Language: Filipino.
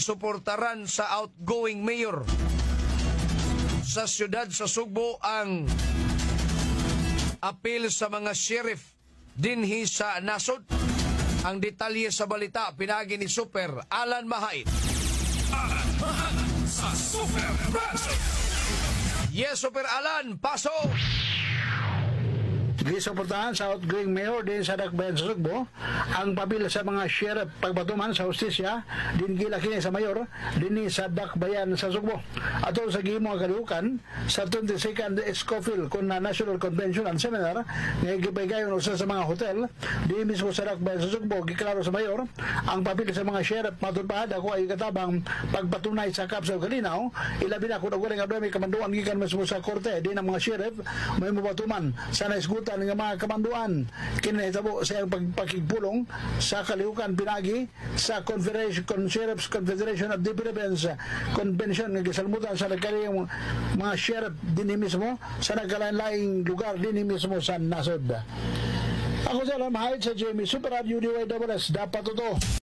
suportaran sa outgoing mayor sa siyudad sa Sugbo ang apil sa mga sheriff dinhi sa nasod. Ang detalye sa balita pinagi ni Super Alan Mahait. Alan Mahait sa Super Radyo. Yes, Super Alan, pasok! Gisuportahan sa outgoing mayor din sa Dakbayan sa Sugbo ang pabil sa mga sheriff pagbatuman sa hustisya din gila kini sa mayor din sa Dakbayan sa Sugbo. Ato sa gihimo kalihukan sa 22nd Escofil kun na National Convention and Seminar nga gibaygayon usa sa mga hotel di mismo sa Dakbayan sa Sugbo. Giklaro sa mayor ang pabil sa mga sheriff matupad ako ay katabang pagpatunay sa kapsa kalinaw ilabi na kun nga may kamanduan gikan mismo sa korte din ang mga sheriff may mabatuman sa naisgutan ng mga kamanduan kinahitabo sa pagpakigpulong sa kalihukan pinagi sa Sheriff's Confederation of the Philippines Convention nga gisalmutan sa nagkaliyang mga sheriff din mismo sa nagkalain-laing lugar din mismo sa nasod. Ako sa Alan Mahait sa Jamie Super Radio DYWS dapat ito.